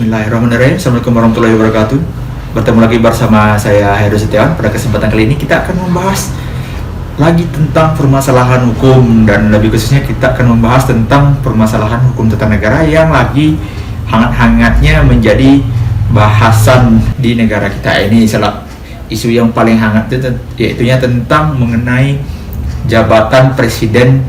Bismillahirrahmanirrahim. Assalamualaikum warahmatullahi wabarakatuh. Bertemu lagi bersama saya Heru Setiawan. Pada kesempatan kali ini kita akan membahas lagi tentang permasalahan hukum, dan lebih khususnya kita akan membahas tentang permasalahan hukum tata negara yang lagi hangat-hangatnya menjadi bahasan di negara kita ini. Salah isu yang paling hangat itu yaitu tentang mengenai jabatan presiden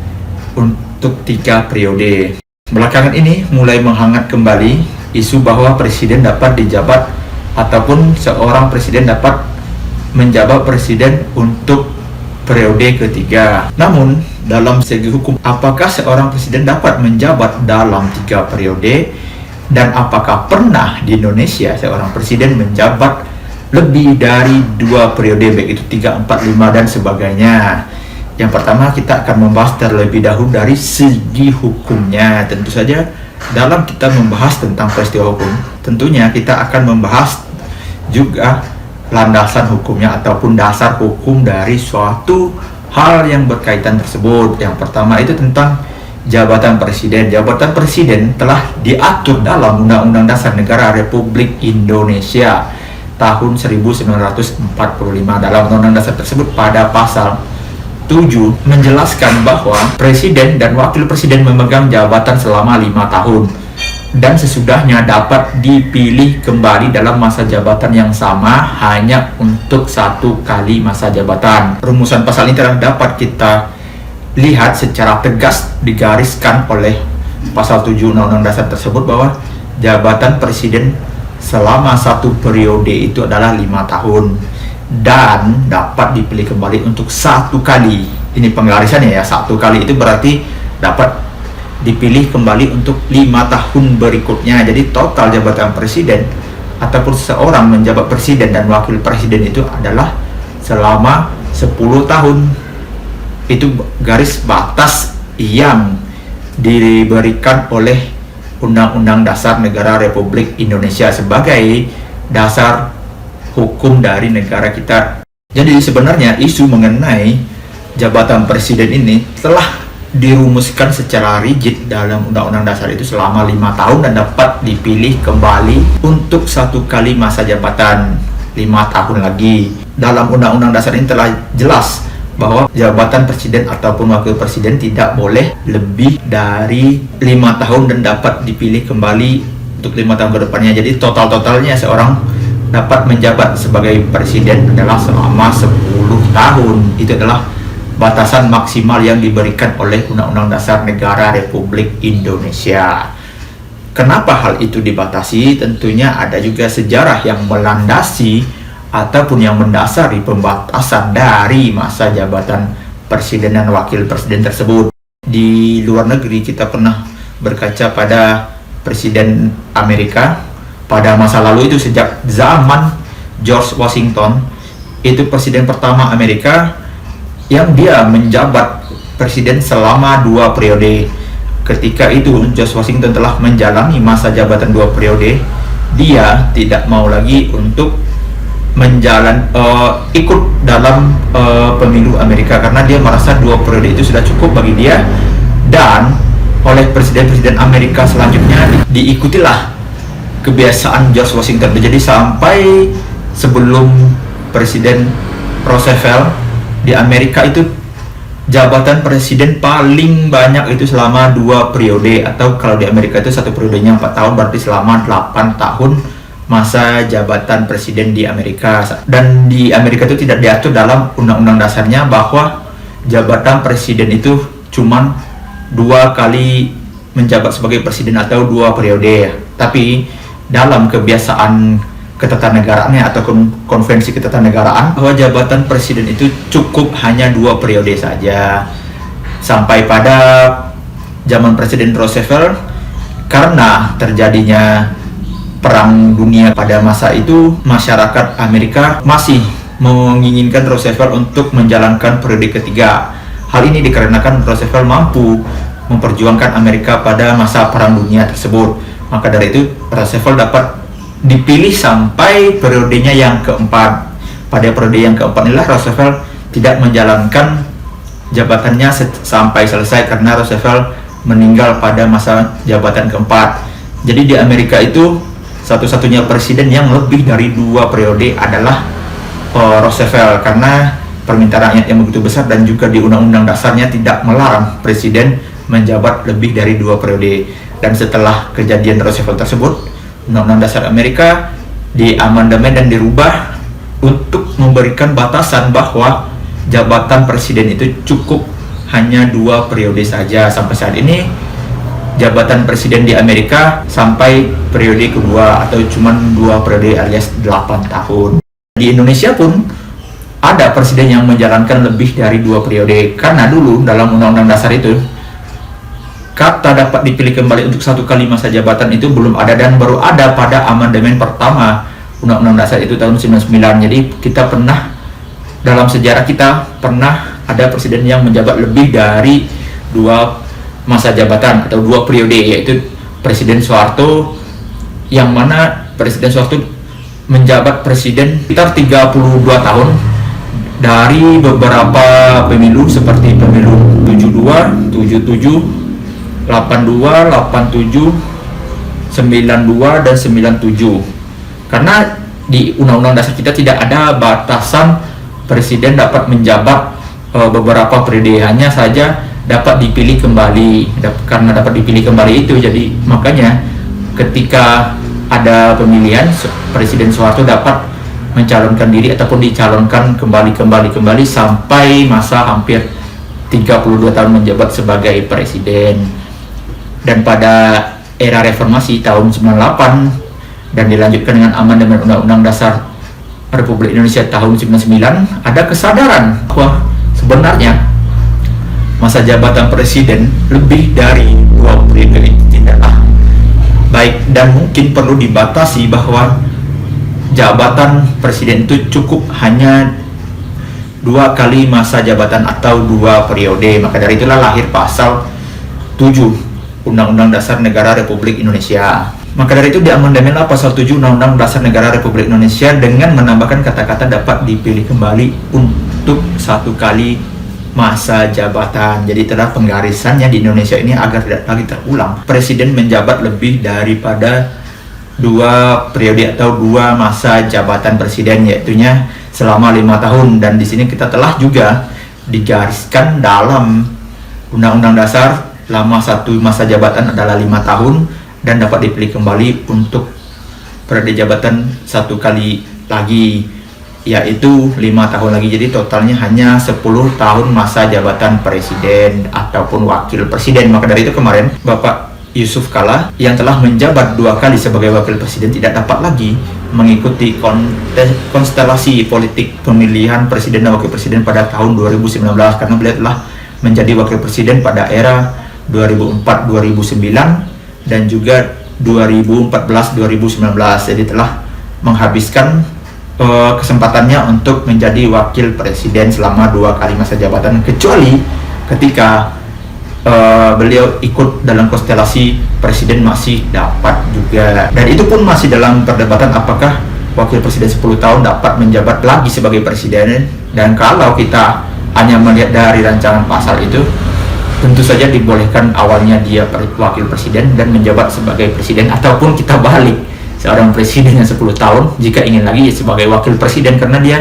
untuk 3 periode. Belakangan ini mulai menghangat kembali isu bahwa presiden dapat dijabat ataupun seorang presiden dapat menjabat presiden untuk periode ketiga. Namun dalam segi hukum, apakah seorang presiden dapat menjabat dalam 3 periode, dan apakah pernah di Indonesia seorang presiden menjabat lebih dari 2 periode, baik itu 3, 4, 5 dan sebagainya? Yang pertama, kita akan membahas terlebih dahulu dari segi hukumnya. Tentu saja dalam kita membahas tentang peristiwa hukum, tentunya kita akan membahas juga landasan hukumnya ataupun dasar hukum dari suatu hal yang berkaitan tersebut. Yang pertama itu tentang jabatan presiden. Jabatan presiden telah diatur dalam Undang-Undang Dasar Negara Republik Indonesia tahun 1945. Dalam Undang-Undang Dasar tersebut pada pasal 7 menjelaskan bahwa presiden dan wakil presiden memegang jabatan selama 5 tahun dan sesudahnya dapat dipilih kembali dalam masa jabatan yang sama hanya untuk 1 kali masa jabatan. Rumusan pasal ini telah dapat kita lihat secara tegas digariskan oleh pasal 7 Undang-Undang Dasar tersebut bahwa jabatan presiden selama 1 periode itu adalah 5 tahun dan dapat dipilih kembali untuk 1 kali. Ini penggarisannya ya, 1 kali itu berarti dapat dipilih kembali untuk 5 tahun berikutnya. Jadi total jabatan presiden ataupun seorang menjabat presiden dan wakil presiden itu adalah selama 10 tahun. Itu garis batas yang diberikan oleh Undang-Undang Dasar Negara Republik Indonesia sebagai dasar hukum dari negara kita. Jadi sebenarnya isu mengenai jabatan presiden ini telah dirumuskan secara rigid dalam Undang-Undang Dasar itu selama 5 tahun dan dapat dipilih kembali untuk 1 kali masa jabatan 5 tahun lagi. Dalam Undang-Undang Dasar ini telah jelas bahwa jabatan presiden ataupun wakil presiden tidak boleh lebih dari 5 tahun dan dapat dipilih kembali untuk 5 tahun ke depannya. Jadi totalnya seorang dapat menjabat sebagai presiden adalah selama 10 tahun. Itu adalah batasan maksimal yang diberikan oleh Undang-Undang Dasar Negara Republik Indonesia. Kenapa hal itu dibatasi? Tentunya ada juga sejarah yang melandasi ataupun yang mendasari pembatasan dari masa jabatan presiden dan wakil presiden tersebut. Di luar negeri kita pernah berkaca pada presiden Amerika pada masa lalu itu. Sejak zaman George Washington, itu presiden pertama Amerika yang dia menjabat presiden selama 2 periode. Ketika itu George Washington telah menjalani masa jabatan 2 periode, dia tidak mau lagi untuk ikut dalam pemilu Amerika karena dia merasa 2 periode itu sudah cukup bagi dia, dan oleh presiden-presiden Amerika selanjutnya diikutilah kebiasaan George Washington. Jadi sampai sebelum Presiden Roosevelt di Amerika itu jabatan presiden paling banyak itu selama 2 periode, atau kalau di Amerika itu 1 periodenya 4 tahun, berarti selama 8 tahun masa jabatan presiden di Amerika. Dan di Amerika itu tidak diatur dalam undang-undang dasarnya bahwa jabatan presiden itu cuman 2 kali menjabat sebagai presiden atau 2 periode. Tapi dalam kebiasaan ketatanegaraan atau konvensi ketatanegaraan bahwa jabatan presiden itu cukup hanya 2 periode saja. Sampai pada zaman Presiden Roosevelt, karena terjadinya Perang Dunia pada masa itu, masyarakat Amerika masih menginginkan Roosevelt untuk menjalankan periode ketiga. Hal ini dikarenakan Roosevelt mampu memperjuangkan Amerika pada masa Perang Dunia tersebut. Maka dari itu Roosevelt dapat dipilih sampai periodenya yang keempat. Pada periode yang keempat inilah Roosevelt tidak menjalankan jabatannya sampai selesai karena Roosevelt meninggal pada masa jabatan keempat. Jadi di Amerika itu satu-satunya presiden yang lebih dari 2 periode adalah Roosevelt, karena permintaan rakyat yang begitu besar dan juga di undang-undang dasarnya tidak melarang presiden menjabat lebih dari 2 periode. Dan setelah kejadian Roosevelt tersebut, Undang-Undang Dasar Amerika diamandemen dan dirubah untuk memberikan batasan bahwa jabatan presiden itu cukup hanya 2 periode saja. Sampai saat ini jabatan presiden di Amerika sampai periode kedua atau cuman 2 periode alias 8 tahun. Di Indonesia pun ada presiden yang menjalankan lebih dari 2 periode, karena dulu dalam Undang-Undang Dasar itu kata dapat dipilih kembali untuk 1 kali masa jabatan itu belum ada, dan baru ada pada amandemen pertama Undang-Undang Dasar itu tahun 99. Jadi kita pernah, dalam sejarah kita pernah ada presiden yang menjabat lebih dari 2 masa jabatan atau 2 periode, yaitu Presiden Soeharto, yang mana Presiden Soeharto menjabat presiden sekitar 32 tahun dari beberapa pemilu seperti pemilu 72, 77, 82, 87, 92 dan 97. Karena di Undang-Undang Dasar kita tidak ada batasan presiden dapat menjabat beberapa periode, hanya saja dapat dipilih kembali. Karena dapat dipilih kembali itu, jadi makanya ketika ada pemilihan, Presiden Soeharto dapat mencalonkan diri ataupun dicalonkan kembali sampai masa hampir 32 tahun menjabat sebagai presiden. Dan pada era reformasi tahun 98 dan dilanjutkan dengan amandemen Undang-Undang Dasar Republik Indonesia tahun 99, ada kesadaran bahwa sebenarnya masa jabatan presiden lebih dari 2 periode itu tidaklah baik, dan mungkin perlu dibatasi bahwa jabatan presiden itu cukup hanya 2 kali masa jabatan atau 2 periode. Maka dari itulah lahir pasal 7 Undang-Undang Dasar Negara Republik Indonesia. Maka dari itu diamandemenlah pasal 7 Undang-Undang Dasar Negara Republik Indonesia dengan menambahkan kata-kata dapat dipilih kembali untuk 1 kali masa jabatan. Jadi telah penggarisannya di Indonesia ini agar tidak lagi terulang presiden menjabat lebih daripada 2 periode atau 2 masa jabatan presiden, yaitunya selama 5 tahun. Dan di sini kita telah juga digariskan dalam Undang-Undang Dasar lama 1 masa jabatan adalah 5 tahun dan dapat dipilih kembali untuk periode jabatan 1 kali lagi, yaitu 5 tahun lagi. Jadi totalnya hanya 10 tahun masa jabatan presiden ataupun wakil presiden. Maka dari itu kemarin Bapak Yusuf Kalla yang telah menjabat 2 kali sebagai wakil presiden tidak dapat lagi mengikuti konstelasi politik pemilihan presiden dan wakil presiden pada tahun 2019, karena beliau telah menjadi wakil presiden pada era 2004-2009 dan juga 2014-2019. Jadi telah menghabiskan kesempatannya untuk menjadi wakil presiden selama 2 kali masa jabatan, kecuali ketika beliau ikut dalam konstelasi presiden masih dapat juga. Dan itu pun masih dalam perdebatan apakah wakil presiden 10 tahun dapat menjabat lagi sebagai presiden. Dan kalau kita hanya melihat dari rancangan pasal itu, tentu saja dibolehkan awalnya dia wakil presiden dan menjabat sebagai presiden, ataupun kita balik, seorang presiden yang 10 tahun jika ingin lagi sebagai wakil presiden, karena dia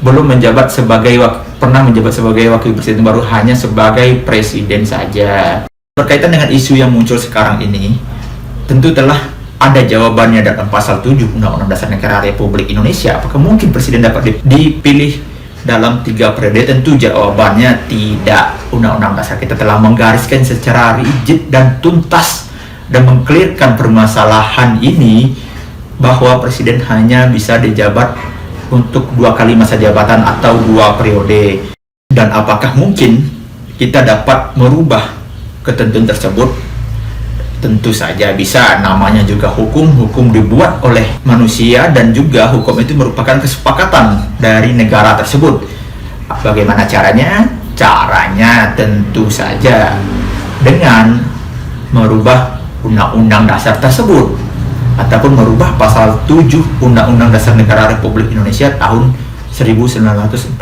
belum menjabat sebagai pernah menjabat sebagai wakil presiden, baru hanya sebagai presiden saja. Berkaitan dengan isu yang muncul sekarang ini, tentu telah ada jawabannya dalam pasal 7 Undang-Undang Dasar Negara Republik Indonesia. Apakah mungkin presiden dapat dipilih dalam 3 periode? Tentu jawabannya tidak. Undang-Undang Dasar kita telah menggariskan secara rigid dan tuntas dan mengklirkan permasalahan ini, bahwa presiden hanya bisa dijabat untuk 2 kali masa jabatan atau 2 periode. Dan apakah mungkin kita dapat merubah ketentuan tersebut? Tentu saja bisa. Namanya juga hukum dibuat oleh manusia, dan juga hukum itu merupakan kesepakatan dari negara tersebut. Bagaimana caranya? Caranya tentu saja dengan merubah Undang-Undang Dasar tersebut, ataupun merubah pasal 7 Undang-Undang Dasar Negara Republik Indonesia tahun 1945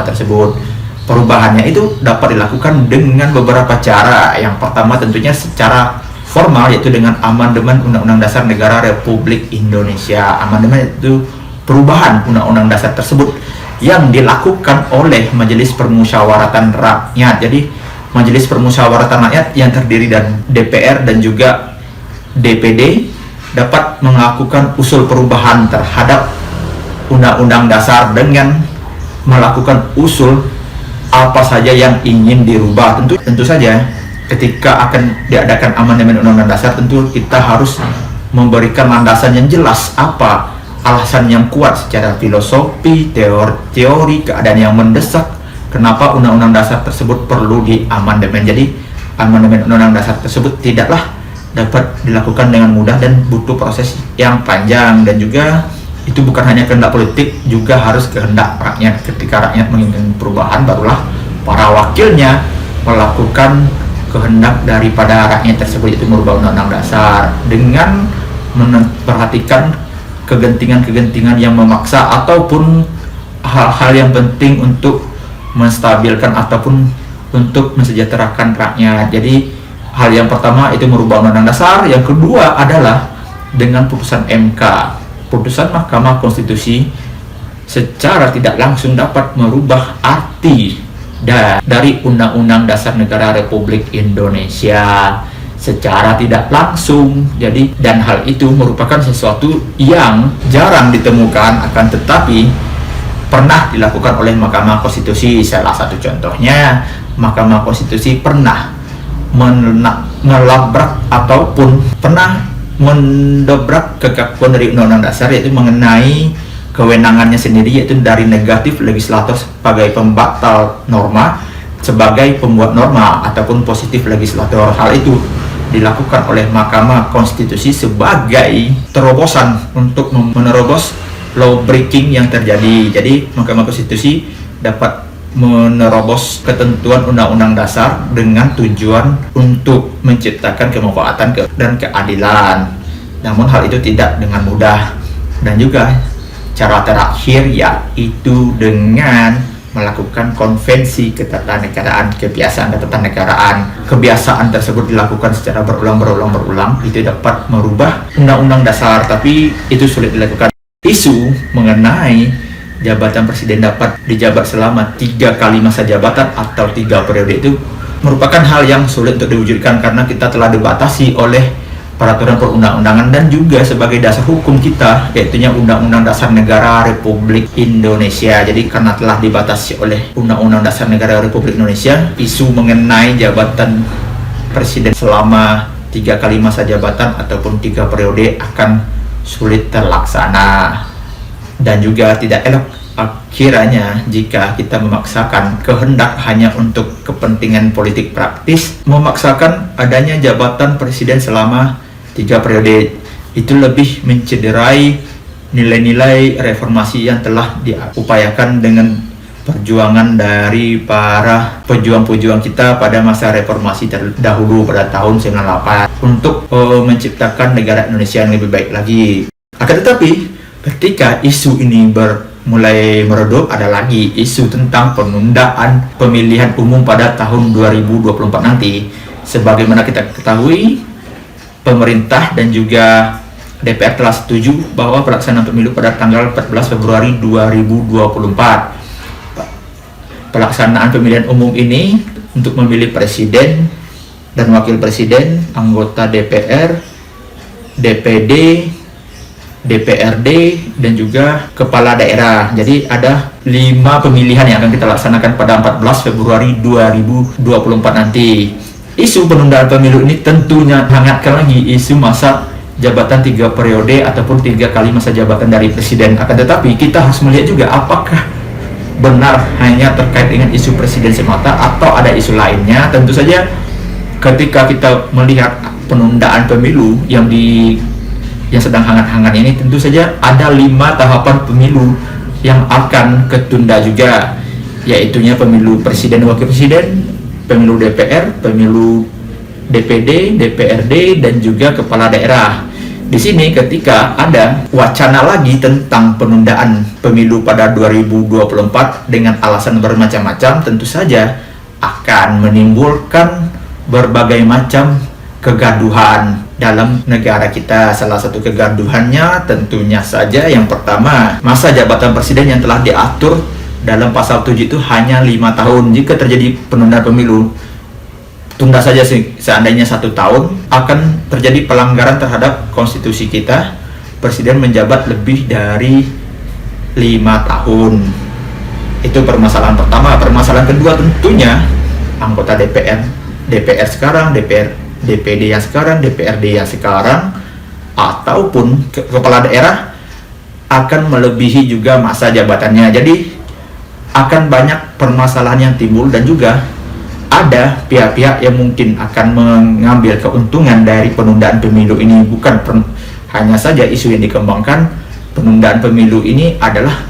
tersebut. Perubahannya itu dapat dilakukan dengan beberapa cara. Yang pertama tentunya secara formal, yaitu dengan amandemen Undang-Undang Dasar Negara Republik Indonesia. Amandemen itu perubahan Undang-Undang Dasar tersebut yang dilakukan oleh Majelis Permusyawaratan Rakyat. Jadi Majelis Permusyawaratan Rakyat yang terdiri dari DPR dan juga DPD dapat melakukan usul perubahan terhadap Undang-Undang Dasar dengan melakukan usul apa saja yang ingin dirubah. Tentu saja ketika akan diadakan amandemen Undang-Undang Dasar, tentu kita harus memberikan landasan yang jelas, apa alasan yang kuat secara filosofi, teori keadaan yang mendesak kenapa Undang-Undang Dasar tersebut perlu diamandemen. Jadi amandemen Undang-Undang Dasar tersebut tidaklah dapat dilakukan dengan mudah dan butuh proses yang panjang, dan juga itu bukan hanya kehendak politik, juga harus kehendak rakyat. Ketika rakyat menginginkan perubahan, barulah para wakilnya melakukan kehendak daripada rakyat tersebut, itu merubah Undang-Undang Dasar dengan memperhatikan kegentingan-kegentingan yang memaksa ataupun hal-hal yang penting untuk menstabilkan ataupun untuk mensejahterakan rakyat. Jadi hal yang pertama itu merubah Undang-Undang Dasar, yang kedua adalah dengan putusan MK, putusan Mahkamah Konstitusi, secara tidak langsung dapat merubah arti dari Undang-Undang Dasar Negara Republik Indonesia secara tidak langsung. Jadi, dan hal itu merupakan sesuatu yang jarang ditemukan, akan tetapi pernah dilakukan oleh Mahkamah Konstitusi. Salah satu contohnya, Mahkamah Konstitusi pernah mengelabrak ataupun pernah mendobrak kekakuan dari Undang-Undang Dasar, yaitu mengenai kewenangannya sendiri, yaitu dari negatif legislator sebagai pembatal norma, sebagai pembuat norma, ataupun positif legislator. Hal itu dilakukan oleh Mahkamah Konstitusi sebagai terobosan untuk menerobos law breaking yang terjadi. Jadi Mahkamah Konstitusi dapat menerobos ketentuan Undang-Undang Dasar dengan tujuan untuk menciptakan kemanfaatan dan keadilan. Namun hal itu tidak dengan mudah, dan juga cara terakhir yaitu dengan melakukan konvensi ketatanegaraan, kebiasaan ketatanegaraan. Kebiasaan tersebut dilakukan secara berulang, itu dapat merubah Undang-Undang Dasar, tapi itu sulit dilakukan. Isu mengenai jabatan presiden dapat dijabat selama 3 kali masa jabatan atau 3 periode itu merupakan hal yang sulit untuk diwujudkan, karena kita telah dibatasi oleh peraturan perundang-undangan dan juga sebagai dasar hukum kita, yaitu Undang-Undang Dasar Negara Republik Indonesia. Jadi karena telah dibatasi oleh Undang-Undang Dasar Negara Republik Indonesia, isu mengenai jabatan presiden selama 3 kali masa jabatan ataupun 3 periode akan sulit terlaksana, dan juga tidak elok kiranya jika kita memaksakan kehendak hanya untuk kepentingan politik praktis, memaksakan adanya jabatan presiden selama 3 periode. Itu lebih mencederai nilai-nilai reformasi yang telah diupayakan dengan perjuangan dari para pejuang-pejuang kita pada masa reformasi terdahulu pada tahun 98 untuk menciptakan negara Indonesia yang lebih baik lagi. Akan tetapi ketika isu ini mulai meredup, ada lagi isu tentang penundaan pemilihan umum pada tahun 2024 nanti. Sebagaimana kita ketahui, pemerintah dan juga DPR telah setuju bahwa pelaksanaan pemilu pada tanggal 14 Februari 2024. Pelaksanaan pemilihan umum ini untuk memilih presiden dan wakil presiden, anggota DPR, DPD, DPRD, dan juga kepala daerah. Jadi ada 5 pemilihan yang akan kita laksanakan pada 14 Februari 2024 nanti. Isu penundaan pemilu ini tentunya hangatkan lagi isu masa jabatan 3 periode ataupun 3 kali masa jabatan dari presiden. Akan tetapi kita harus melihat juga apakah benar hanya terkait dengan isu presiden semata atau ada isu lainnya. Tentu saja ketika kita melihat penundaan pemilu yang sedang hangat-hangat ini, tentu saja ada 5 tahapan pemilu yang akan ketunda juga, yaitunya pemilu presiden dan wakil presiden, pemilu DPR, pemilu DPD, DPRD, dan juga kepala daerah. Di sini ketika ada wacana lagi tentang penundaan pemilu pada 2024 dengan alasan bermacam-macam, tentu saja akan menimbulkan berbagai macam kegaduhan dalam negara kita. Salah satu kegaduhannya tentunya saja yang pertama, masa jabatan presiden yang telah diatur dalam pasal 7 itu hanya 5 tahun. Jika terjadi penundaan pemilu, tunda saja seandainya 1 tahun, akan terjadi pelanggaran terhadap konstitusi kita. Presiden menjabat lebih dari 5 tahun. Itu permasalahan pertama. Permasalahan kedua tentunya anggota DPR sekarang, DPD yang sekarang, DPRD yang sekarang, ataupun kepala daerah akan melebihi juga masa jabatannya. Jadi akan banyak permasalahan yang timbul, dan juga ada pihak-pihak yang mungkin akan mengambil keuntungan dari penundaan pemilu ini. Bukan hanya saja isu yang dikembangkan, penundaan pemilu ini adalah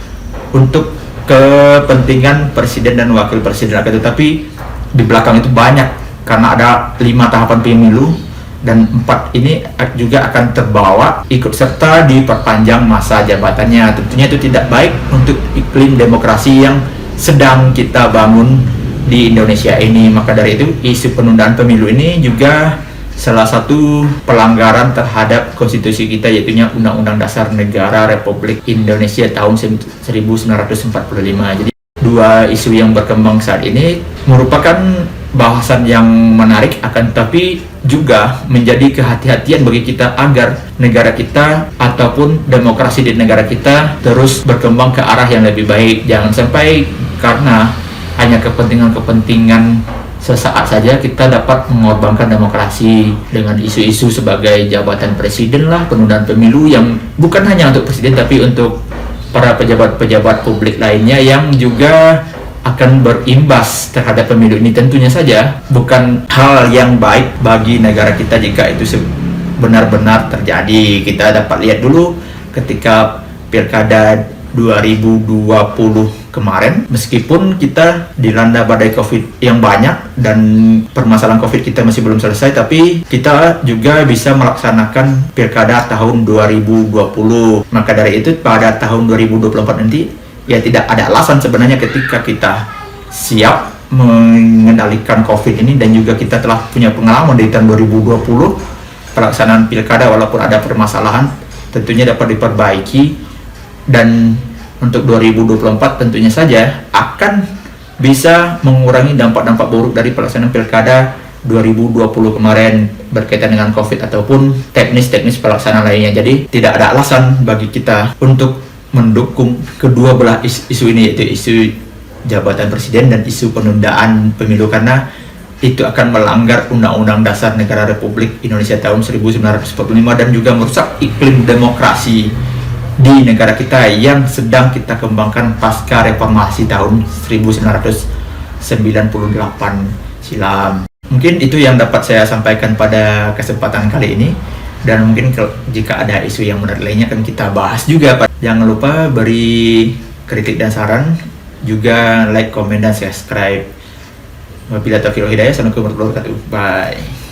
untuk kepentingan presiden dan wakil presiden, tetapi di belakang itu banyak, karena ada 5 tahapan pemilu dan 4 ini juga akan terbawa ikut serta diperpanjang masa jabatannya. Tentunya itu tidak baik untuk iklim demokrasi yang sedang kita bangun di Indonesia ini. Maka dari itu isu penundaan pemilu ini juga salah satu pelanggaran terhadap konstitusi kita, yaitu Undang-Undang Dasar Negara Republik Indonesia tahun 1945. Jadi dua isu yang berkembang saat ini merupakan bahasan yang menarik, akan tetapi juga menjadi kehati-hatian bagi kita agar negara kita ataupun demokrasi di negara kita terus berkembang ke arah yang lebih baik. Jangan sampai karena hanya kepentingan-kepentingan sesaat saja kita dapat mengorbankan demokrasi dengan isu-isu sebagai jabatan presiden lah, penundaan pemilu yang bukan hanya untuk presiden tapi untuk para pejabat-pejabat publik lainnya yang juga akan berimbas terhadap pemilu ini. Tentunya saja bukan hal yang baik bagi negara kita jika itu benar-benar terjadi. Kita dapat lihat dulu ketika Pilkada 2020 kemarin, meskipun kita dilanda badai COVID yang banyak dan permasalahan COVID kita masih belum selesai, tapi kita juga bisa melaksanakan Pilkada tahun 2020. Maka dari itu pada tahun 2024 nanti ya tidak ada alasan sebenarnya ketika kita siap mengendalikan COVID ini, dan juga kita telah punya pengalaman di tahun 2020 pelaksanaan Pilkada walaupun ada permasalahan tentunya dapat diperbaiki. Dan untuk 2024 tentunya saja akan bisa mengurangi dampak-dampak buruk dari pelaksanaan Pilkada 2020 kemarin berkaitan dengan COVID ataupun teknis-teknis pelaksanaan lainnya. Jadi tidak ada alasan bagi kita untuk mendukung kedua belah isu ini, yaitu isu jabatan presiden dan isu penundaan pemilu, karena itu akan melanggar Undang-Undang Dasar Negara Republik Indonesia tahun 1945 dan juga merusak iklim demokrasi di negara kita yang sedang kita kembangkan pasca reformasi tahun 1998 silam. Mungkin itu yang dapat saya sampaikan pada kesempatan kali ini, dan mungkin jika ada isu yang menarik lainnya akan kita bahas juga. Jangan lupa beri kritik dan saran, juga like, komen, dan subscribe. Wabillahi taufiq wal hidayah. Assalamualaikum warahmatullahi wabarakatuh. Bye.